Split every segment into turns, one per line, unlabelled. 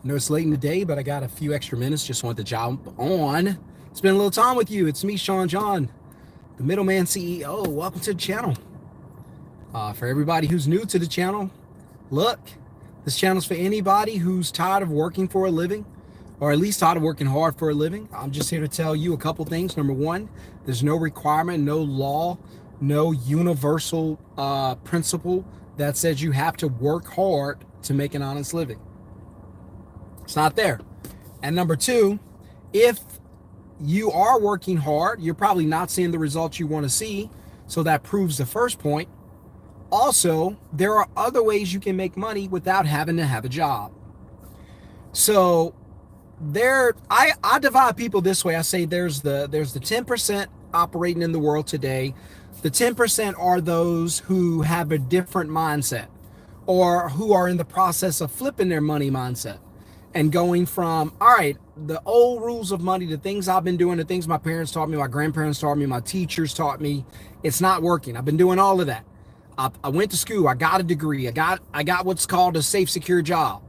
I know it's late in the day, but I got a few extra minutes. Just wanted to jump on. Spend a little time with you. It's me, Shon-Jhon, the Middleman CEO. Welcome to the channel. For everybody who's new to the channel, look, this channel's for anybody who's tired of working for a living, or at least tired of working hard for a living. I'm just here to tell you a couple things. Number one, there's no requirement, no law, no universal principle that says you have to work hard to make an honest living. It's not there. And number two, if you are working hard, you're probably not seeing the results you want to see. So that proves the first point. Also, there are other ways you can make money without having to have a job. So I divide people this way. I say there's the 10% operating in the world today. The 10% are those who have a different mindset or who are in the process of flipping their money mindset and going from, all right, the old rules of money, the things I've been doing, the things my parents taught me, my grandparents taught me, my teachers taught me, it's not working. I've been doing all of that. I went to school. I got a degree. I got what's called a safe, secure job.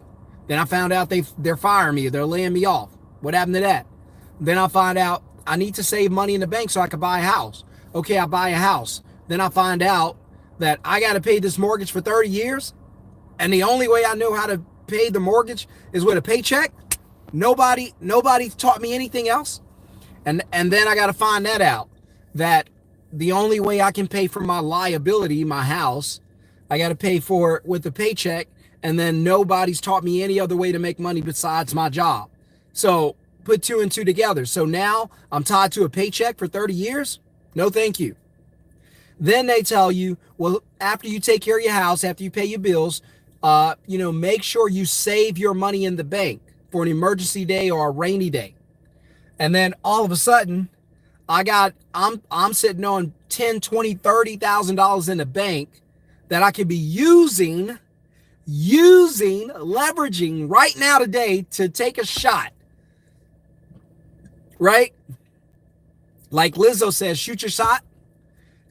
Then I found out they're firing me. They're laying me off. What happened to that? Then I find out I need to save money in the bank so I can buy a house. Okay, I buy a house. Then I find out that I got to pay this mortgage for 30 years. And the only way I know how to pay the mortgage is with a paycheck. Nobody taught me anything else. And then I got to find that out, that the only way I can pay for my liability, my house, I got to pay for it with a paycheck. And then nobody's taught me any other way to make money besides my job. So put two and two together. So now I'm tied to a paycheck for 30 years. No, thank you. Then they tell you, well, after you take care of your house, after you pay your bills, make sure you save your money in the bank for an emergency day or a rainy day. And then all of a sudden, I'm sitting on $10, $20, $30,000 in the bank that I could be leveraging right now today to take a shot. Right? Like Lizzo says, shoot your shot.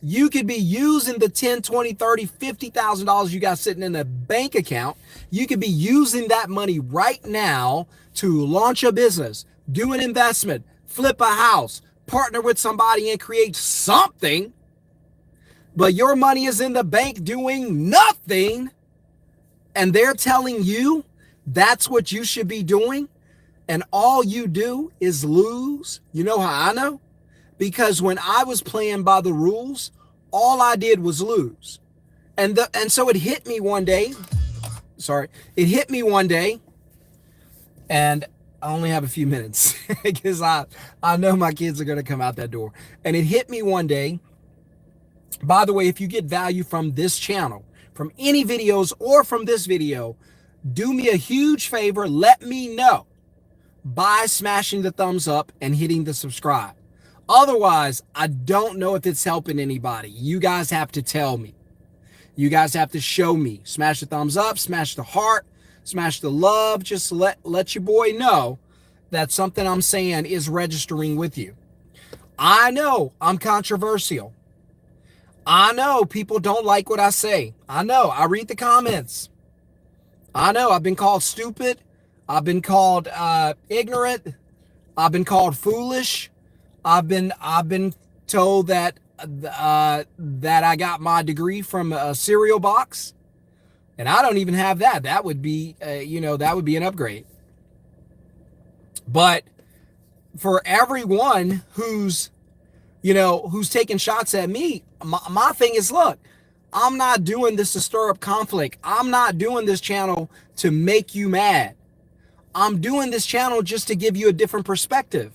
You could be using the $10, $20, $30, $50,000 you got sitting in a bank account. You could be using that money right now to launch a business, do an investment, flip a house, partner with somebody and create something. But your money is in the bank doing nothing. And they're telling you that's what you should be doing. And all you do is lose. You know how I know? Because when I was playing by the rules, all I did was lose. And so it hit me one day. It hit me one day. And I only have a few minutes because I know my kids are going to come out that door. And it hit me one day. By the way, if you get value from this channel, from any videos or from this video, do me a huge favor. Let me know by smashing the thumbs up and hitting the subscribe. Otherwise, I don't know if it's helping anybody. You guys have to tell me. You guys have to show me. Smash the thumbs up, smash the heart, smash the love. Just let your boy know that something I'm saying is registering with you. I know I'm controversial. I know people don't like what I say. I know. I read the comments. I know I've been called stupid. I've been called ignorant. I've been called foolish. I've been told that I got my degree from a cereal box, and I don't even have that. That would be that would be an upgrade. But for everyone who's taking shots at me, my thing is, look, I'm not doing this to stir up conflict. I'm not doing this channel to make you mad. I'm doing this channel just to give you a different perspective.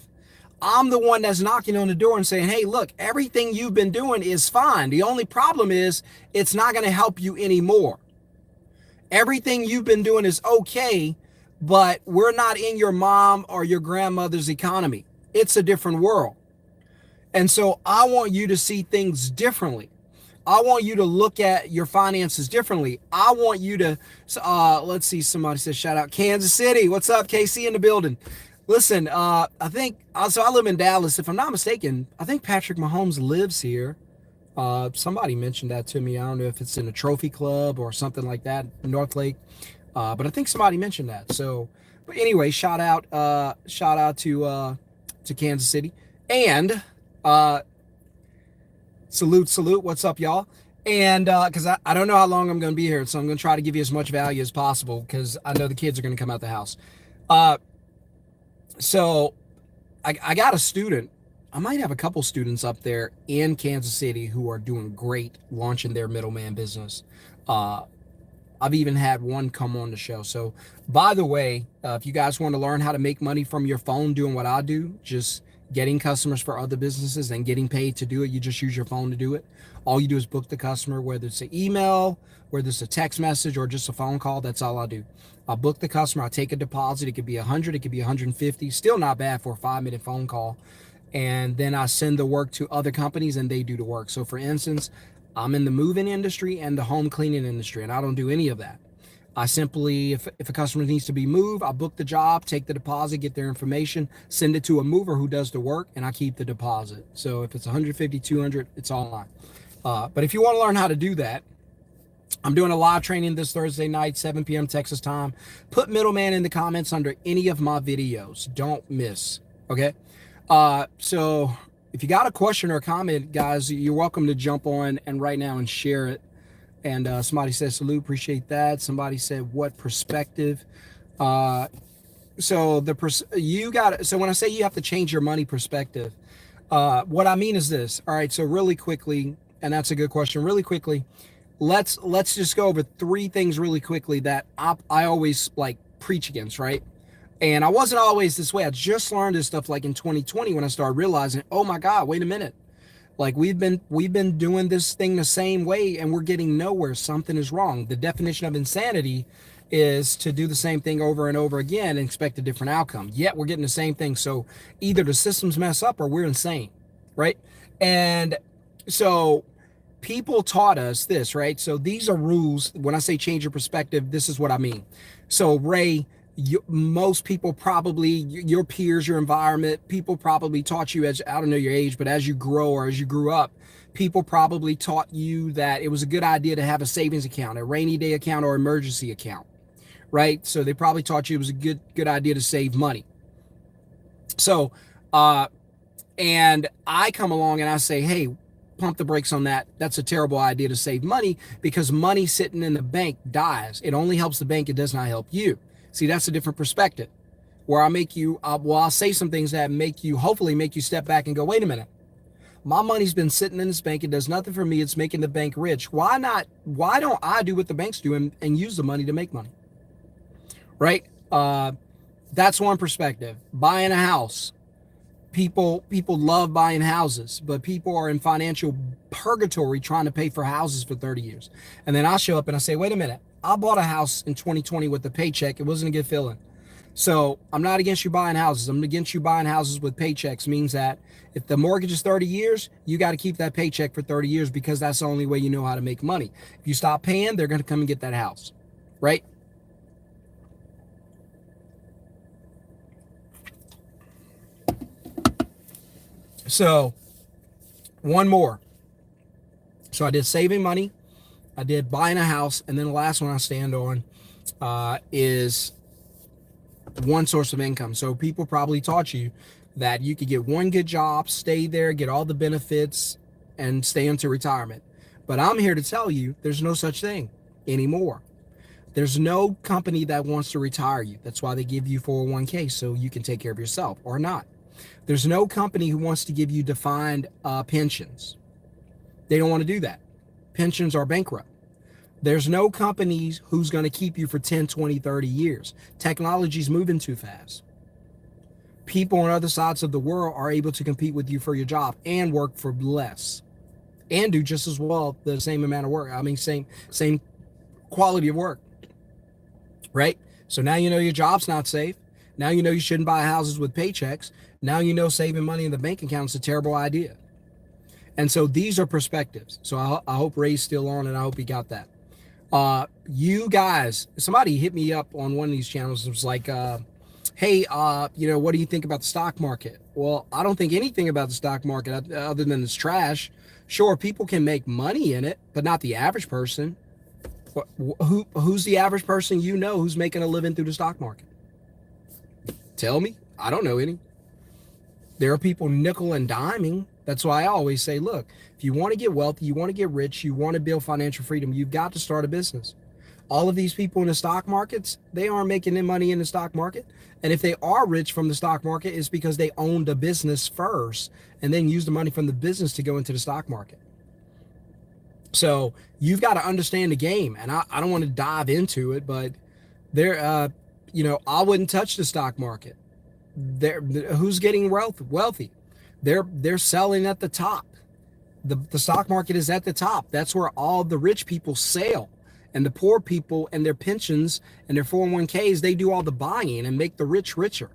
I'm the one that's knocking on the door and saying, hey, look, everything you've been doing is fine. The only problem is it's not going to help you anymore. Everything you've been doing is okay, but we're not in your mom or your grandmother's economy. It's a different world. And so I want you to see things differently. I want you to look at your finances differently. I want you to, let's see, somebody says, shout out Kansas City. What's up, KC in the building? Listen, I think, so I live in Dallas. If I'm not mistaken, I think Patrick Mahomes lives here. Somebody mentioned that to me. I don't know if it's in a trophy club or something like that, North Lake. But I think somebody mentioned that. So, but anyway, shout out to Kansas City, and uh, salute. What's up, y'all? And because I don't know how long I'm going to be here, so I'm going to try to give you as much value as possible because I know the kids are going to come out the house. Uh, so I got a student. I might have a couple students up there in Kansas City who are doing great launching their middleman business. Uh, I've even had one come on the show. So, by the way, if you guys want to learn how to make money from your phone doing what I do, just getting customers for other businesses and getting paid to do it, you just use your phone to do it. All you do is book the customer, whether it's an email, whether it's a text message, or just a phone call. That's all I do. I'll book the customer. I take a deposit. It could be 100, it could be 150. Still not bad for a 5-minute phone call. And then I send the work to other companies and they do the work. So, for instance, I'm in the moving industry and the home cleaning industry, and I don't do any of that. I simply, if a customer needs to be moved, I book the job, take the deposit, get their information, send it to a mover who does the work, and I keep the deposit. So if it's 150, 200, it's all mine. But if you want to learn how to do that, I'm doing a live training this Thursday night, 7 p.m. Texas time. Put middleman in the comments under any of my videos. Don't miss. Okay. So if you got a question or a comment, guys, you're welcome to jump on and right now and share it. And somebody said, salute, appreciate that. Somebody said, what perspective? So so when I say you have to change your money perspective, what I mean is this. All right. So really quickly, and that's a good question. Really quickly, let's just go over 3 things really quickly that I always like preach against, right? And I wasn't always this way. I just learned this stuff like in 2020 when I started realizing, oh my God, wait a minute. Like we've been doing this thing the same way and we're getting nowhere. Something is wrong. The definition of insanity is to do the same thing over and over again and expect a different outcome. Yet we're getting the same thing. So either the systems mess up or we're insane, right? And so people taught us this, right? So these are rules. When I say change your perspective, this is what I mean. So Ray, most people probably, your peers, your environment, people probably taught you, as I don't know your age, but as you grow or as you grew up, people probably taught you that it was a good idea to have a savings account, a rainy day account, or emergency account, right? So they probably taught you it was a good idea to save money. So, and I come along and I say, hey, pump the brakes on that. That's a terrible idea to save money because money sitting in the bank dies. It only helps the bank. It does not help you. See, that's a different perspective where I'll say some things that hopefully make you step back and go, wait a minute. My money's been sitting in this bank. It does nothing for me. It's making the bank rich. Why don't I do what the banks do and use the money to make money? Right? That's one perspective. Buying a house. People love buying houses, but people are in financial purgatory trying to pay for houses for 30 years. And then I show up and I say, wait a minute. I bought a house in 2020 with the paycheck. It wasn't a good feeling. So I'm not against you buying houses. I'm against you buying houses with paychecks. Means that if the mortgage is 30 years, you got to keep that paycheck for 30 years because that's the only way you know how to make money. If you stop paying, they're going to come and get that house, right? So one more. So I did saving money. I did buying a house. And then the last one I stand on is one source of income. So people probably taught you that you could get one good job, stay there, get all the benefits, and stay into retirement. But I'm here to tell you there's no such thing anymore. There's no company that wants to retire you. That's why they give you 401k so you can take care of yourself or not. There's no company who wants to give you defined pensions. They don't want to do that. Pensions are bankrupt. There's no companies who's going to keep you for 10, 20, 30 years. Technology's moving too fast. People on other sides of the world are able to compete with you for your job and work for less and do just as well the same amount of work. I mean, same quality of work, right? So now you know your job's not safe. Now you know you shouldn't buy houses with paychecks. Now you know saving money in the bank account is a terrible idea. And so these are perspectives. So I hope Ray's still on and I hope he got that. You guys, somebody hit me up on one of these channels. It was like, hey, what do you think about the stock market? Well, I don't think anything about the stock market other than it's trash. Sure, people can make money in it, but not the average person. Who's the average person you know who's making a living through the stock market? Tell me. I don't know any. There are people nickel and diming. That's why I always say, look, if you want to get wealthy, you want to get rich, you want to build financial freedom, you've got to start a business. All of these people in the stock markets, they aren't making their money in the stock market. And if they are rich from the stock market, it's because they owned a business first and then used the money from the business to go into the stock market. So you've got to understand the game. And I don't want to dive into it, but I wouldn't touch the stock market. Who's getting wealthy? They're selling at the top. The stock market is at the top. That's where all the rich people sail. And the poor people and their pensions and their 401ks, they do all the buying and make the rich richer.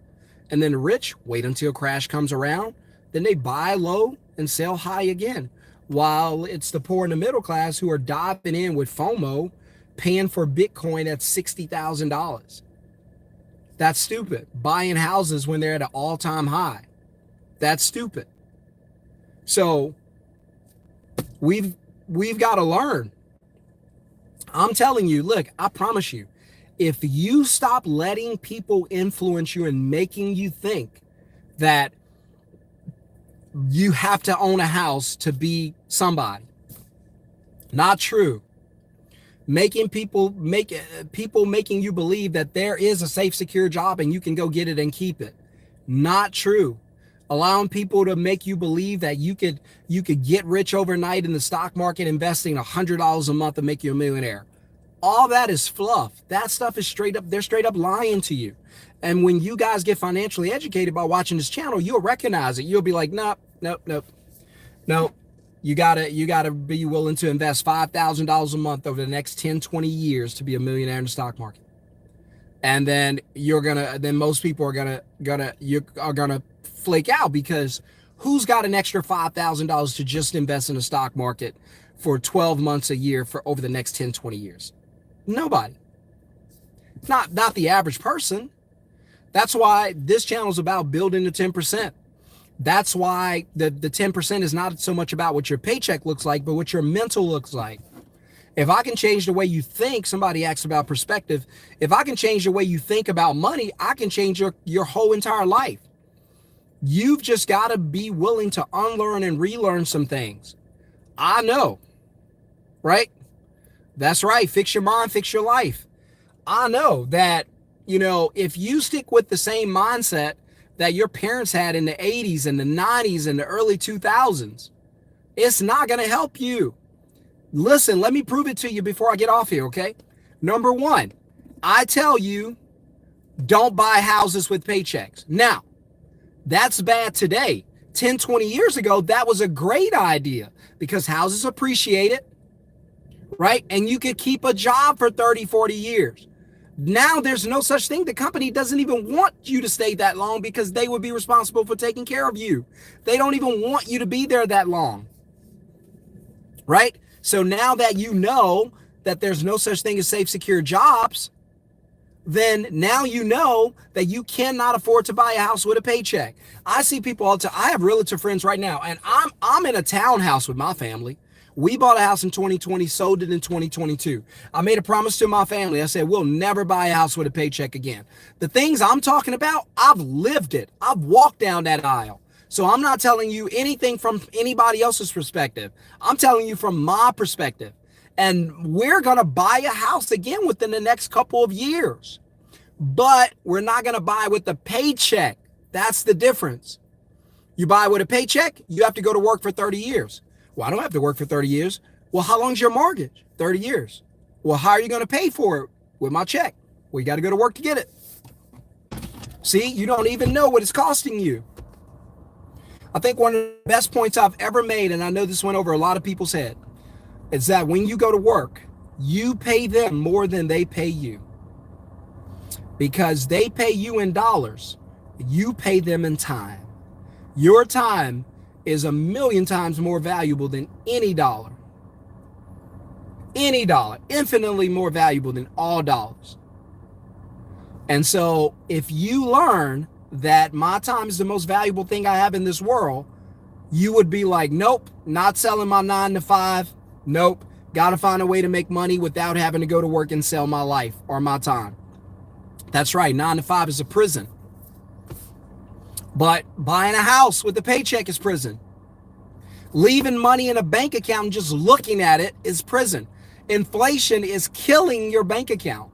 And then the rich wait until crash comes around. Then they buy low and sell high again. While it's the poor and the middle class who are diving in with FOMO, paying for Bitcoin at $60,000. That's stupid. Buying houses when they're at an all-time high. That's stupid. So we've got to learn. I'm telling you, look, I promise you, if you stop letting people influence you and making you think that you have to own a house to be somebody, not true. Making you believe that there is a safe, secure job and you can go get it and keep it. Not true. Allowing people to make you believe that you could get rich overnight in the stock market, investing $100 a month and make you a millionaire. All that is fluff. That stuff is they're straight up lying to you. And when you guys get financially educated by watching this channel, you'll recognize it. You'll be like, nope. You gotta be willing to invest $5,000 a month over the next 10, 20 years to be a millionaire in the stock market. And then most people are gonna flake out, because who's got an extra $5,000 to just invest in the stock market for 12 months a year for over the next 10, 20 years? Nobody. Not the average person. That's why this channel is about building the 10%. That's why the 10% is not so much about what your paycheck looks like, but what your mental looks like. If I can change the way you think, somebody asked about perspective. If I can change the way you think about money, I can change your whole entire life. You've just got to be willing to unlearn and relearn some things. I know, right? That's right. Fix your mind, fix your life. I know that, if you stick with the same mindset that your parents had in the 80s and the 90s and the early 2000s, it's not going to help you. Listen, let me prove it to you before I get off here, okay? Number one, I tell you, don't buy houses with paychecks. Now, that's bad today. 10, 20 years ago, that was a great idea because houses appreciated, right? And you could keep a job for 30, 40 years. Now there's no such thing. The company doesn't even want you to stay that long because they would be responsible for taking care of you. They don't even want you to be there that long, right? So now that you know that there's no such thing as safe, secure jobs, then now you know that you cannot afford to buy a house with a paycheck. I see people all the time. I have realtor friends right now, and I'm in a townhouse with my family. We bought a house in 2020, sold it in 2022. I made a promise to my family. I said, we'll never buy a house with a paycheck again. The things I'm talking about, I've lived it. I've walked down that aisle. So I'm not telling you anything from anybody else's perspective. I'm telling you from my perspective. And we're going to buy a house again within the next couple of years. But we're not going to buy with the paycheck. That's the difference. You buy with a paycheck, you have to go to work for 30 years. Well, I don't have to work for 30 years. Well, how long's your mortgage? 30 years. Well, how are you going to pay for it? With my check. Well, you got to go to work to get it. See, you don't even know what it's costing you. I think one of the best points I've ever made, and I know this went over a lot of people's head, is that when you go to work, you pay them more than they pay you. Because they pay you in dollars, you pay them in time. Your time is 1,000,000 times more valuable than any dollar. Any dollar, infinitely more valuable than all dollars. And so if you learn that my time is the most valuable thing I have in this world, you would be like, nope, not selling my 9 to 5. Nope, Got to find a way to make money without having to go to work and sell my life or my time. That's right. 9 to 5 is a prison. But buying a house with a paycheck is prison. Leaving money in a bank account and just looking at it is prison. Inflation is killing your bank account.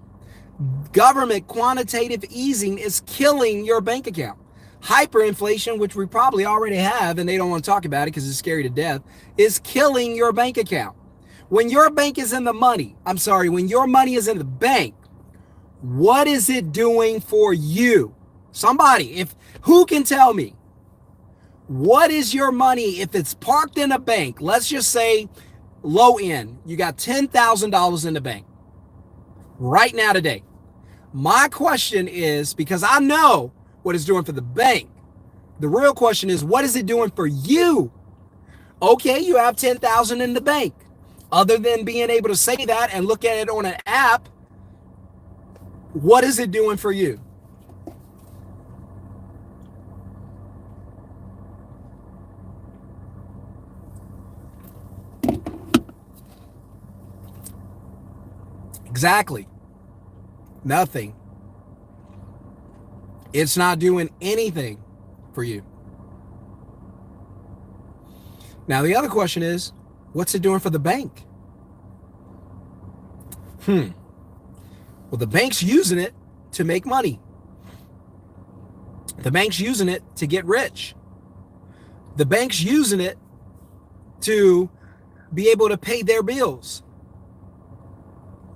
Government quantitative easing is killing your bank account. Hyperinflation, which we probably already have, and they don't want to talk about it because it's scary to death, is killing your bank account. When your bank is in the money, when your money is in the bank, what is it doing for you? Somebody, who can tell me, what is your money if it's parked in a bank? Let's just say low end, you got $10,000 in the bank right now today. My question is, because I know what it's doing for the bank, the real question is, what is it doing for you? Okay, you have 10,000 in the bank. Other than being able to say that and look at it on an app, what is it doing for you? Exactly. Nothing. It's not doing anything for you. Now, the other question is, what's it doing for the bank? Well, the bank's using it to make money. The bank's using it to get rich. The bank's using it to be able to pay their bills.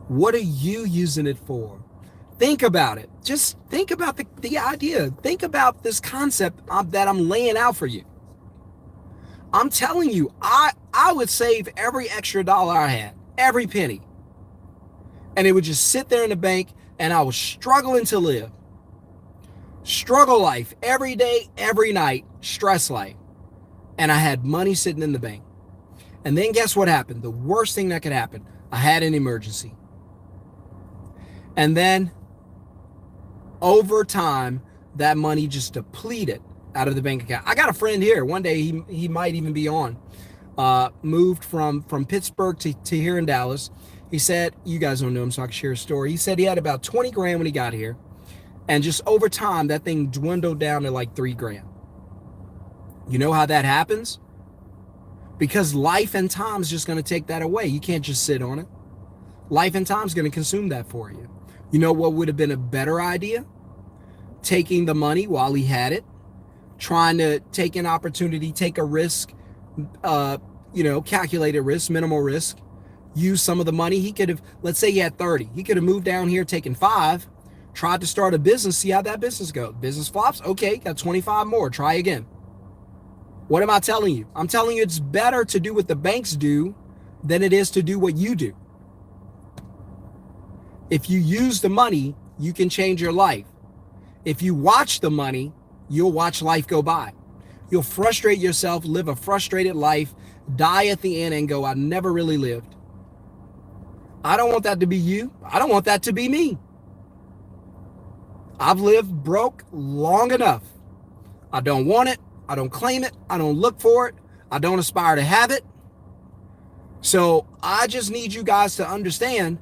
What are you using it for? Think about it. Just think about the idea. Think about this concept that I'm laying out for you. I'm telling you, I would save every extra dollar I had, every penny. And it would just sit there in the bank, and I was struggling to live. Struggle life every day, every night, stress life. And I had money sitting in the bank. And then guess what happened? The worst thing that could happen. I had an emergency. And then over time, that money just depleted out of the bank account. I got a friend here. One day he might even be on. Moved from Pittsburgh to here in Dallas. He said, you guys don't know him, so I can share a story. He said he had about 20 grand when he got here. And just over time, that thing dwindled down to like 3 grand. You know how that happens? Because life and time is just going to take that away. You can't just sit on it. Life and time is going to consume that for you. You know what would have been a better idea? Taking the money while he had it, trying to take an opportunity, take a risk, calculated risk, minimal risk, use some of the money. He could have, let's say he had 30. He could have moved down here, taken 5, tried to start a business, see how that business goes. Business flops, okay, got 25 more, try again. What am I telling you? I'm telling you it's better to do what the banks do than it is to do what you do. If you use the money, you can change your life. If you watch the money, you'll watch life go by. You'll frustrate yourself, live a frustrated life, die at the end and go, I never really lived. I don't want that to be you. I don't want that to be me. I've lived broke long enough. I don't want it. I don't claim it. I don't look for it. I don't aspire to have it. So I just need you guys to understand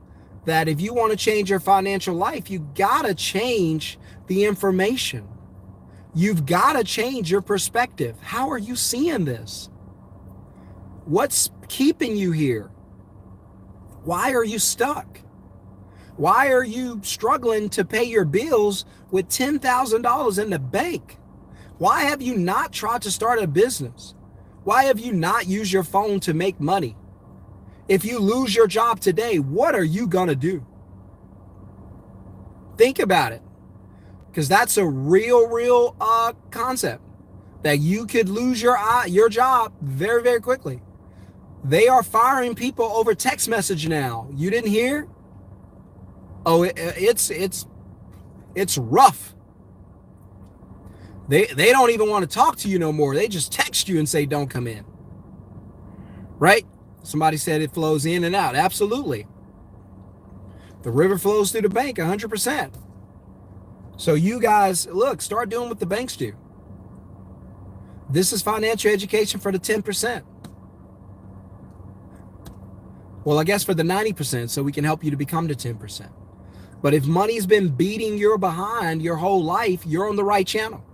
that if you want to change your financial life, you got to change the information. You've got to change your perspective. How are you seeing this? What's keeping you here? Why are you stuck? Why are you struggling to pay your bills with $10,000 in the bank? Why have you not tried to start a business? Why have you not used your phone to make money? If you lose your job today, what are you going to do? Think about it. Because that's a real concept. That you could lose your job very, very quickly. They are firing people over text message now. You didn't hear? Oh, it's rough. They don't even want to talk to you no more. They just text you and say, don't come in. Right? Somebody said it flows in and out. Absolutely. The river flows through the bank 100%. So you guys, look, start doing what the banks do. This is financial education for the 10%. Well, I guess for the 90%, so we can help you to become the 10%. But if money's been beating your behind your whole life, you're on the right channel.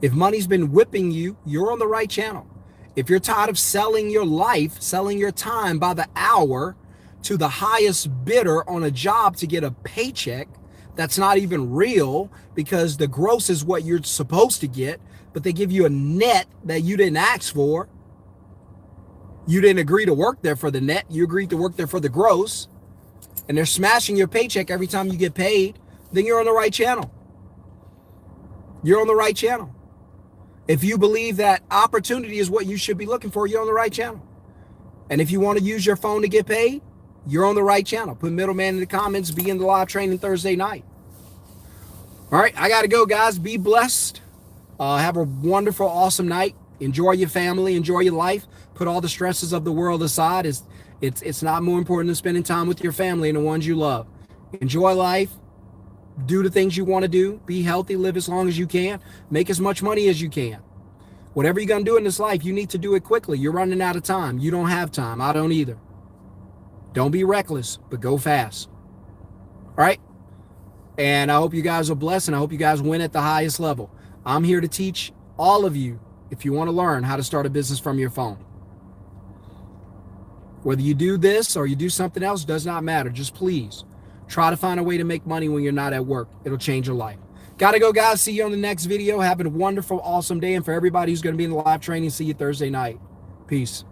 If money's been whipping you, you're on the right channel. If you're tired of selling your life, selling your time by the hour to the highest bidder on a job to get a paycheck that's not even real, because the gross is what you're supposed to get, but they give you a net that you didn't ask for. You didn't agree to work there for the net. You agreed to work there for the gross. And they're smashing your paycheck every time you get paid. Then you're on the right channel. You're on the right channel. If you believe that opportunity is what you should be looking for, you're on the right channel. And if you want to use your phone to get paid, you're on the right channel. Put middleman in the comments. Be in the live training Thursday night. All right, I got to go, guys. Be blessed. Have a wonderful, awesome night. Enjoy your family. Enjoy your life. Put all the stresses of the world aside. It's not more important than spending time with your family and the ones you love. Enjoy life. Do the things you want to do. Be healthy. Live as long as you can. Make as much money as you can. Whatever you're going to do in this life, you need to do it quickly. You're running out of time. You don't have time. I don't either. Don't be reckless, but go fast. All right? And I hope you guys are blessed, and I hope you guys win at the highest level. I'm here to teach all of you, if you want to learn how to start a business from your phone. Whether you do this or you do something else, does not matter. Just please try to find a way to make money when you're not at work. It'll change your life. Gotta go, guys. See you on the next video. Have a wonderful, awesome day. And for everybody who's going to be in the live training, see you Thursday night. Peace.